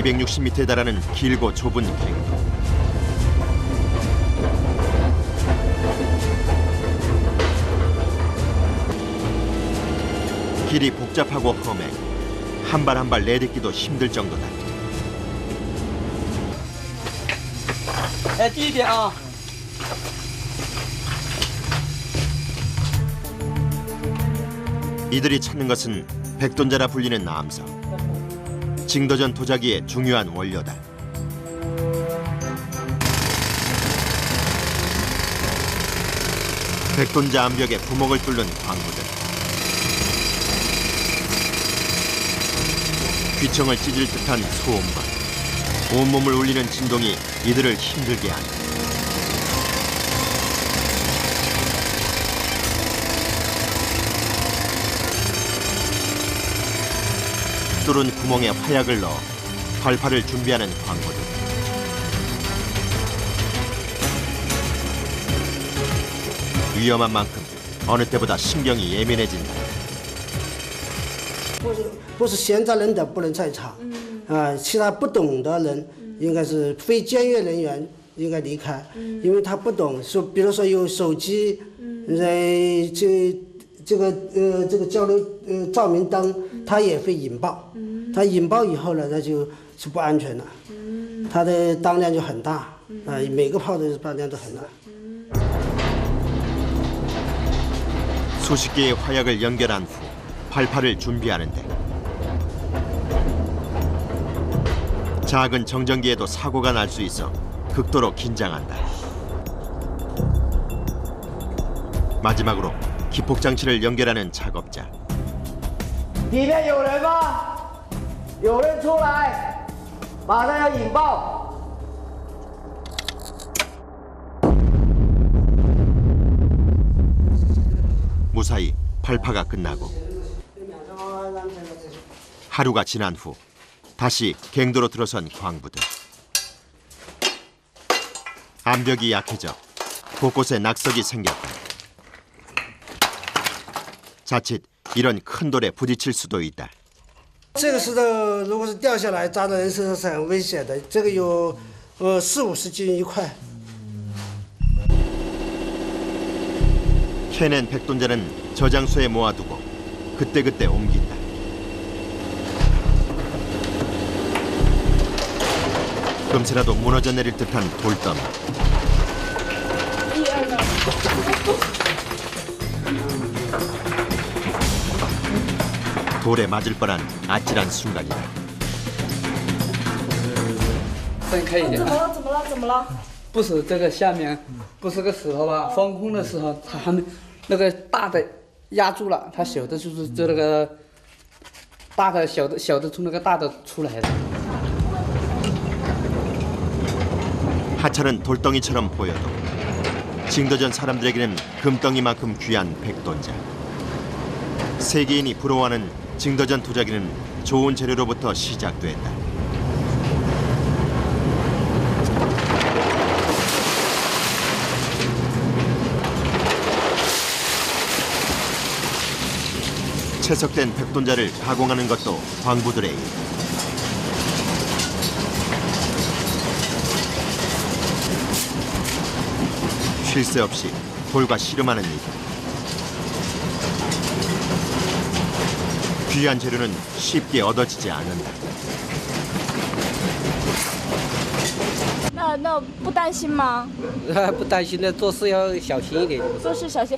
260m에 달하는 길고 좁은 갱도. 길이 복잡하고 험해 한 발 한 발 내딛기도 힘들 정도다. 哎，低一点啊！ 이들이 찾는 것은 백돈자라 불리는 암석. 징도전 도자기의 중요한 원료다. 백돈자 암벽에 구멍을 뚫는 광부들. 귀청을 찢을 듯한 소음과 온몸을 울리는 진동이 이들을 힘들게 한다. 뚫은 구멍에 화약을 넣어 발파를 준비하는 광부들. 위험한 만큼 어느 때보다 신경이 예민해진다. 不是闲杂人等不能在场，其他不懂的人应该是非检阅人员应该离开，因为他不懂，说比如说有手机，这个交流照明灯，它也会引爆，它引爆以后呢，那就是不安全了，它的当量就很大，每个炮的当量都很大。 수십 개의 화약을 연결한 후 발파를 준비하는데 작은 정전기에도 사고가 날 수 있어 극도로 긴장한다. 마지막으로 기폭장치를 연결하는 작업자. 里面有人吗？有人出来，马上要引爆！ 무사히 발파가 끝나고 하루가 지난 후 다시 갱도로 들어선 광부들. 암벽이 약해져 곳곳에 낙석이 생겼다. 자칫 이런 큰 돌에 부딪힐 수도 있다. 这个石头如果是掉下来砸到人身上是很危险的，这个有40-50斤一块。 캐낸 백돈자는 저장소에 모아두고 그때그때 옮긴다. 금세라도 무너져 내릴 듯한 돌덩이. 돌에 맞을 뻔한 아찔한 순간이다. 分开一点。怎么了？怎么了？ 不是这个下面，不是个石头吧？放空的时候，它还没那个大的压住了，它小的就是这个大的小的从那个大的出来的。 하찮은 돌덩이처럼 보여도 징도전 사람들에게는 금덩이만큼 귀한 백돈자. 세계인이 부러워하는 징도전 도자기는 좋은 재료로부터 시작됐다. 채석된 백돈자를 가공하는 것도 광부들의 일. 쉴 새 없이 돌과 씨름하는 일. 귀한 재료는 쉽게 얻어지지 않는다. 那不担心吗？不担心的，做事要小心一点。做事小心。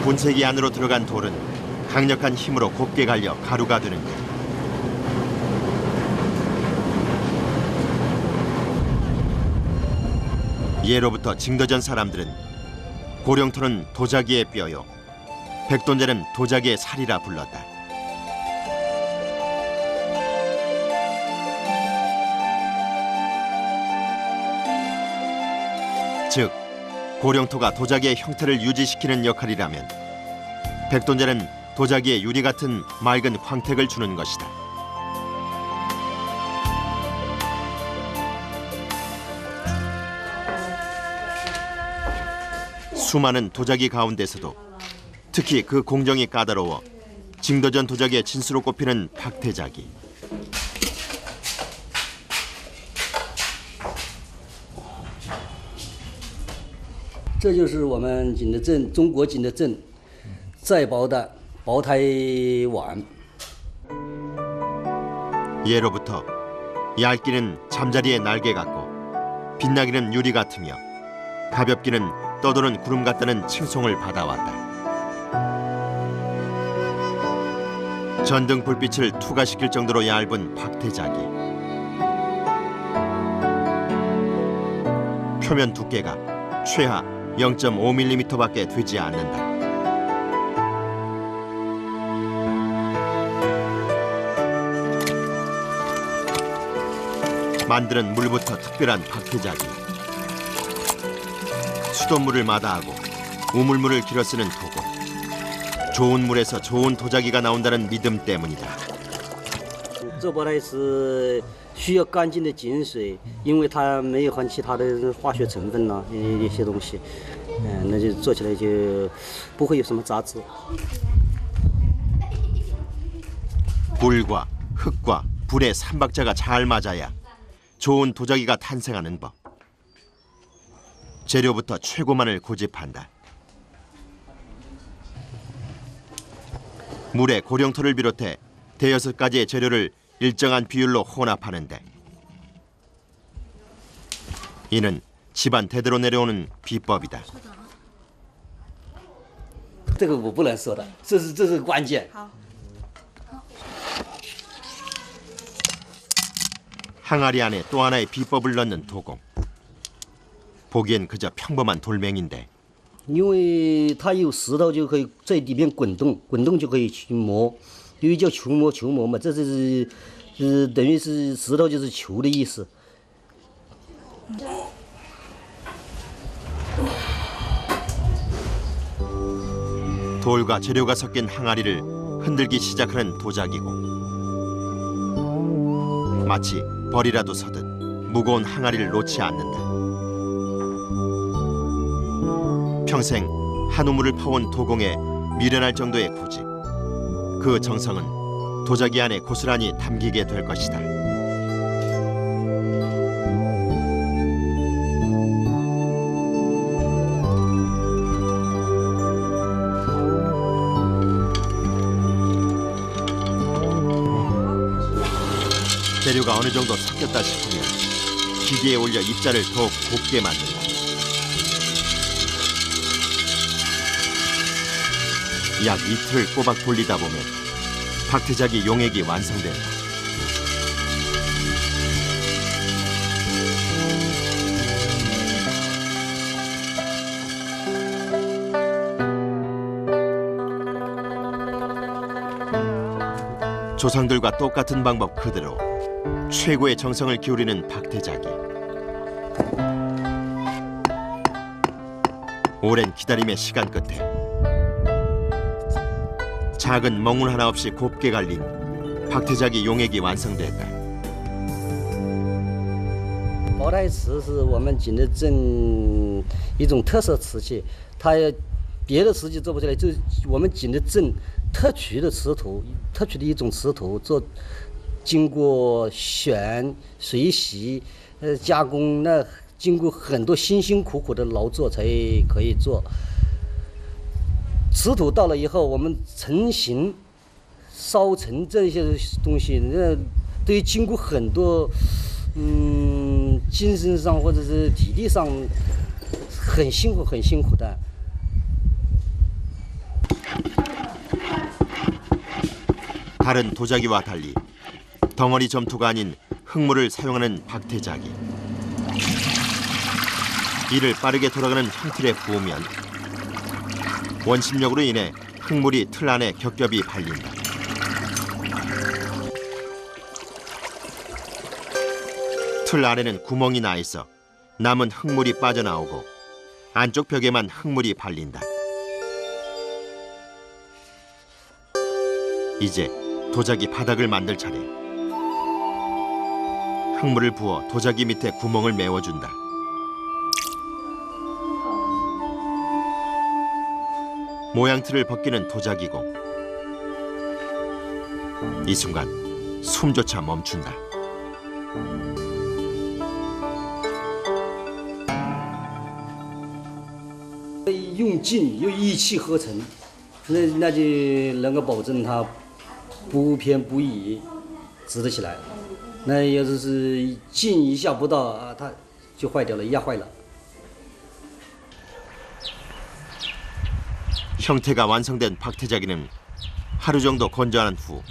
분쇄기 안으로 들어간 돌은 강력한 힘으로 곱게 갈려 가루가 되는 것. 예로부터 징도전 사람들은 고령토는 도자기의 뼈요, 백돈자는 도자기의 살이라 불렀다. 즉, 고령토가 도자기의 형태를 유지시키는 역할이라면 백돈자는 도자기에 유리 같은 맑은 광택을 주는 것이다. 수많은 도자기 가운데서도 특히 그 공정이 까다로워 징도전 도자기의 진수로 꼽히는 박태자기.这就是我们景德镇中国景德镇再包的薄胎碗。 예로부터 얇기는 잠자리의 날개 같고 빛나기는 유리 같으며 가볍기는 떠도는 구름 같다는 칭송을 받아왔다. 전등 불빛을 투과시킬 정도로 얇은 박태자기. 표면 두께가 최하 0.5mm밖에 되지 않는다. 만드는 물부터 특별한 박태자기. 수돗물을 마다하고 우물물을 길어 쓰는 도구. 좋은 물에서 좋은 도자기가 나온다는 믿음 때문이다. 做薄胎是需要干净的井水，因为它没有含其他的化学成分呐，一些东西，那就做起来就不会有什么杂质。 물과 흙과 불의 삼박자가 잘 맞아야 좋은 도자기가 탄생하는 법. 재료부터 최고만을 고집한다. 물에 고령토를 비롯해 대여섯 가지의 재료를 일정한 비율로 혼합하는데 이는 집안 대대로 내려오는 비법이다. 这个我不能说的，这是关键。 항아리 안에 또 하나의 비법을 넣는 도공. 보기엔 그저 평범한 돌멩인데 因为它有石头就可以在里面滚动，滚动就可以去磨，因为叫球磨，球磨嘛，这是等于是石头就是球的意思。 돌과 재료가 섞인 항아리를 흔들기 시작하는 도자기고 마치 벌이라도 서듯 무거운 항아리를 놓지 않는다. 평생 한 우물을 파온 도공에 미련할 정도의 고집. 그 정성은 도자기 안에 고스란히 담기게 될 것이다. 재료가 어느 정도 섞였다 싶으면 기계에 올려 입자를 더욱 곱게 만든다. 약 이틀을 꼬박 돌리다 보면 박태자기 용액이 완성된다. 조상들과 똑같은 방법 그대로 최고의 정성을 기울이는 박태자기. 오랜 기다림의 시간 끝에 작은 멍울 하나 없이 곱게 갈린 박태자기 용액이 완성됐다. 薄胎瓷是我们景德镇一种特色瓷器，它别的瓷器做不出来，就是我们景德镇特取的瓷土，特取的一种瓷土做。 经过选、水洗、加工，那经过很多辛辛苦苦的劳作才可以做。瓷土到了以后，我们成型、烧成这些东西，那都要经过很多，精神上或者是体力上很辛苦、很辛苦的。 다른 도자기와 달리 덩어리 점토가 아닌 흙물을 사용하는 박태자기. 이를 빠르게 돌아가는 형틀에 부으면 원심력으로 인해 흙물이 틀 안에 겹겹이 발린다. 틀 안에는 구멍이 나 있어 남은 흙물이 빠져나오고 안쪽 벽에만 흙물이 발린다. 이제 도자기 바닥을 만들 차례. 흙물을 부어 도자기 밑에 구멍을 메워준다. 모양틀을 벗기는 도자기공. 이 순간 숨조차 멈춘다.用劲又一气呵成，那就能够保证它不偏不倚，直得起来。那要是劲一下不到啊，它就坏掉了，压坏了。 형태가 완성된 박태자기는 하루 정도 건조한 후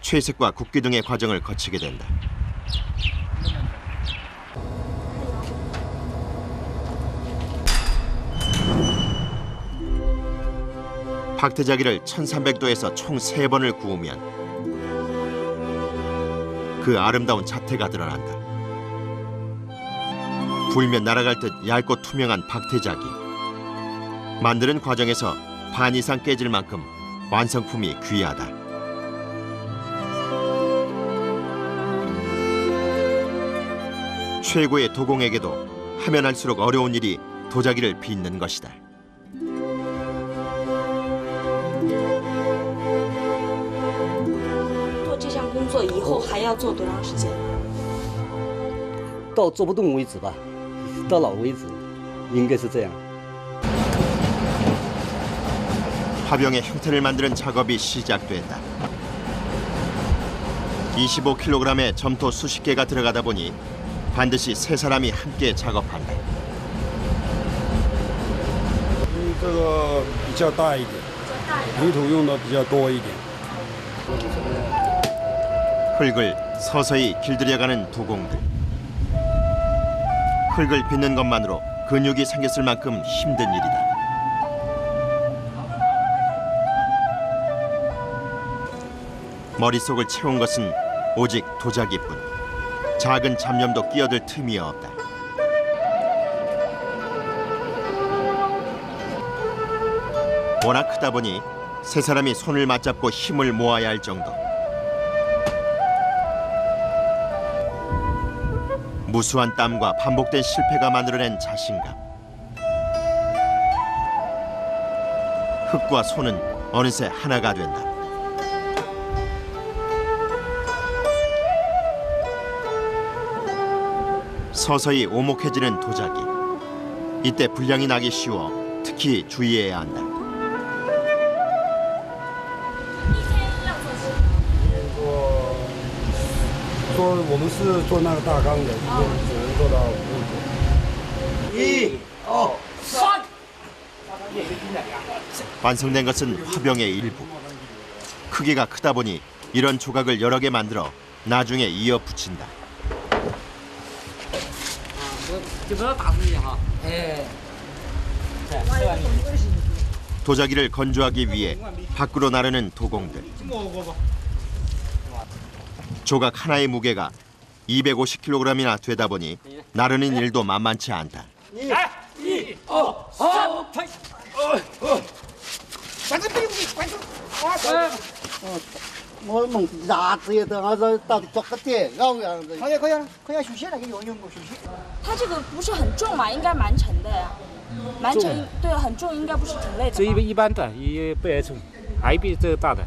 채색과 굽기 등의 과정을 거치게 된다. 박태자기를 1300도에서 총 3번을 구우면 그 아름다운 자태가 드러난다. 불면 날아갈 듯 얇고 투명한 박태자기. 만드는 과정에서 반 이상 깨질 만큼 완성품이 귀하다. 최고의 도공에게도 하면 할수록 어려운 일이 도자기를 빚는 것이다. 做这项工作以后还要做多长时间？到做不动为止吧，到老为止，应该是这样。 화병의 형태를 만드는 작업이 시작된다. 25kg의 점토 수십 개가 들어가다 보니 반드시 세 사람이 함께 작업한다. 这个比较大一点，泥土用的比较多一点。 흙을 서서히 길들여가는 도공들. 흙을 빚는 것만으로 근육이 생겼을 만큼 힘든 일이다. 머릿속을 채운 것은 오직 도자기뿐. 작은 잡념도 끼어들 틈이 없다. 워낙 크다 보니 세 사람이 손을 맞잡고 힘을 모아야 할 정도. 무수한 땀과 반복된 실패가 만들어낸 자신감. 흙과 손은 어느새 하나가 된다. 서서히 오목해지는 도자기. 이때 불량이 나기 쉬워 특히 주의해야 한다. 说我们是做那个大缸的，只能做到5组。 완성된 것은 화병의 일부. 크기가 크다 보니 이런 조각을 여러 개 만들어 나중에 이어 붙인다. 도자기를 건조하기 위해 밖으로 나르는 도공들. 조각 하나의 무게가 250kg이나 되다 보니 나르는 일도 만만치 않다. 我们牙子也等下子到做个点，熬样子。可以可以可以休息了，给用过休息。它这个不是很重嘛，应该蛮沉的呀。蛮沉，对，很重，应该不是挺累的吧。这一般的也不爱重，还比这个大的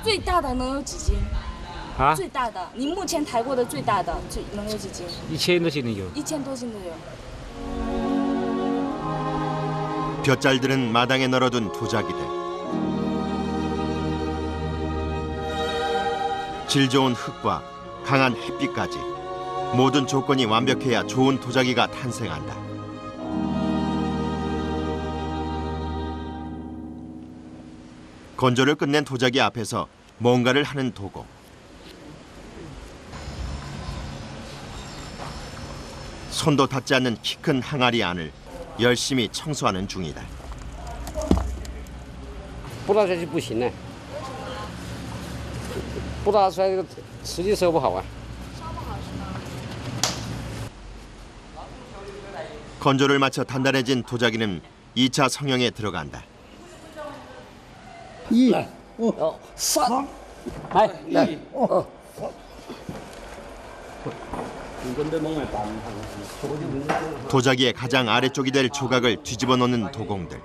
最大的能有几斤？啊，最大的，您目前抬过的最大的能有几斤1000多斤的有。 ？1000多斤的有。 볕잘들은 마당에 널어둔 도자기들. 질 좋은 흙과 강한 햇빛까지 모든 조건이 완벽해야 좋은 도자기가 탄생한다. 건조를 끝낸 도자기 앞에서 뭔가를 하는 도공. 손도 닿지 않는 키 큰 항아리 안을 열심히 청소하는 중이다. 不拿出去不行呢，不拿出来这个实际烧不好啊。 건조를 마쳐 단단해진 도자기는 2차 성형에 들어간다. 1、 3， 来， 도자기의 가장 아래쪽이 될 조각을 뒤집어 놓는 도공들.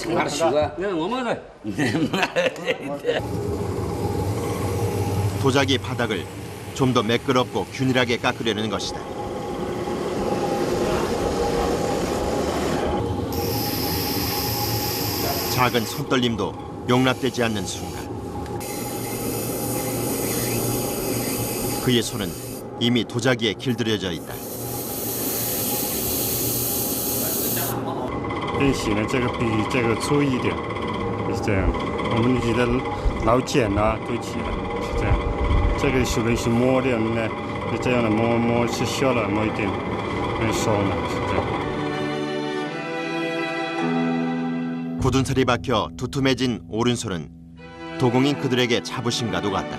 나를 쉬워. 내가 뭐 먹어? 도자기 바닥을 좀 더 매끄럽고 균일하게 깎으려는 것이다. 작은 손떨림도 용납되지 않는 순간 그의 손은 이미 도자기에 길들여져 있다. 变形的这个比这个粗一点，是这样。我们觉得老茧啊都起了，是这样。这个有人是磨的呢，就这样的磨是小了磨一点，很少了，是这样。 굳은 살이 박혀 두툼해진 오른손은 도공인 그들에게 자부심과도 같다.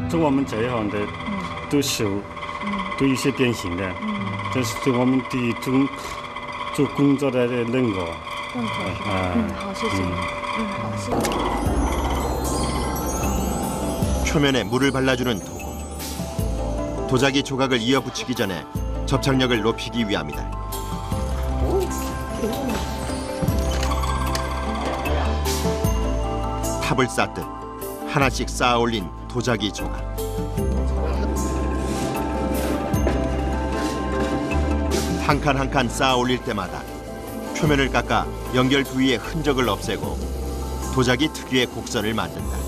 就我们这一行的都手都有些变形的，这是对我们的做工作的认可。认可。好，谢谢。好，谢谢。 표면에 물을 발라주는 도공. 도자기 조각을 이어붙이기 전에 접착력을 높이기 위함이다. 탑을 쌓듯 하나씩 쌓아 올린 도자기 조각. 한 칸 한 칸 쌓아 올릴 때마다 표면을 깎아 연결 부위의 흔적을 없애고 도자기 특유의 곡선을 만든다.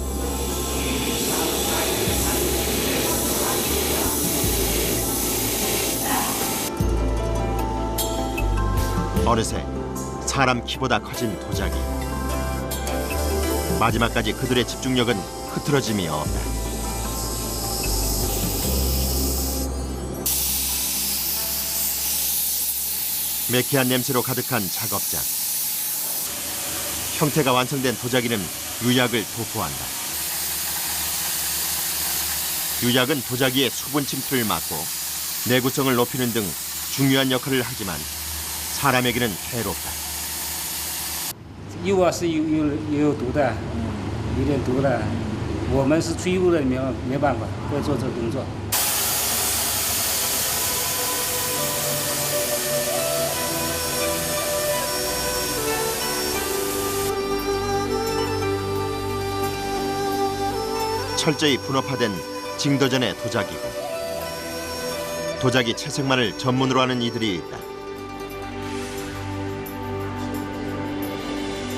어느새 사람 키보다 커진 도자기. 마지막까지 그들의 집중력은 흐트러짐이 없다. 매캐한 냄새로 가득한 작업장. 형태가 완성된 도자기는 유약을 도포한다. 유약은 도자기의 수분 침투를 막고 내구성을 높이는 등 중요한 역할을 하지만 사람에게는 해롭다. 油啊是有毒的，有点毒的。我们是吹油的，没办法，会做这个工作。 철저히 분업화된 징도전의 도자기고 도자기 채색만을 전문으로 하는 이들이 있다.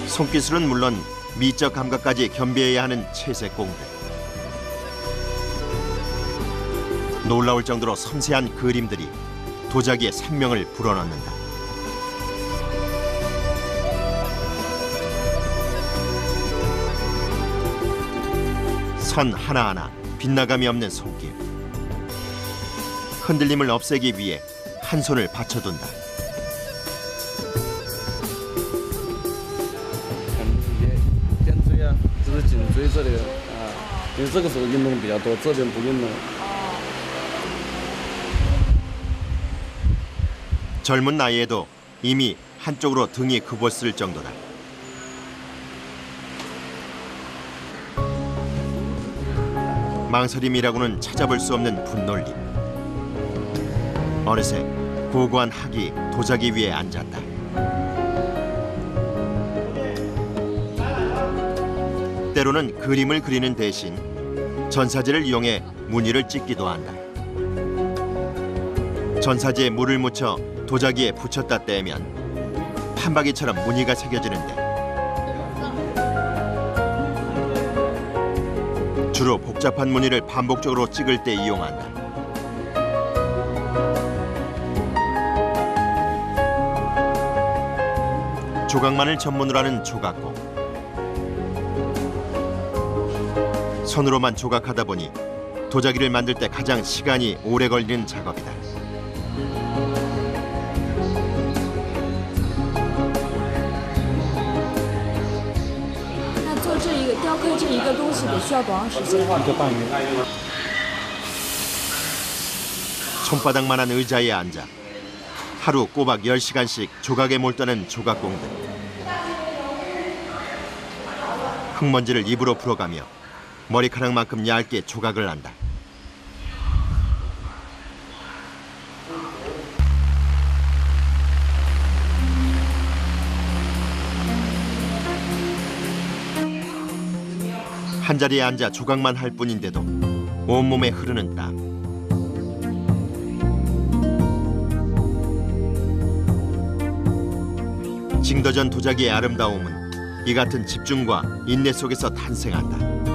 손기술은 물론 미적 감각까지 겸비해야 하는 채색공들. 놀라울 정도로 섬세한 그림들이 도자기의 생명을 불어넣는다. 선 하나하나 빗나감이 없는 손길. 흔들림을 없애기 위해 한 손을 받쳐둔다. 点缀啊，这是颈椎这里啊，因为这个时候运动比较多，这边不运动。 젊은 나이에도 이미 한쪽으로 등이 굽었을 정도다. 망설임이라고는 찾아볼 수 없는 분놀림. 어느새 고고한 학이 도자기 위에 앉았다. 때로는 그림을 그리는 대신 전사지를 이용해 무늬를 찍기도 한다. 전사지에 물을 묻혀 도자기에 붙였다 떼면 판박이처럼 무늬가 새겨지는데 주로 복잡한 무늬를 반복적으로 찍을 때 이용한다. 조각만을 전문으로 하는 조각공. 손으로만 조각하다 보니 도자기를 만들 때 가장 시간이 오래 걸리는 작업이다. 손바닥만한 의자에 앉아 하루 꼬박 10시간씩 조각에 몰두하는 조각공들. 흙먼지를 입으로 불어가며 머리카락만큼 얇게 조각을 한다. 한자리에 앉아 조각만 할 뿐인데도 온몸에 흐르는 땀. 징더전 도자기의 아름다움은 이 같은 집중과 인내 속에서 탄생한다.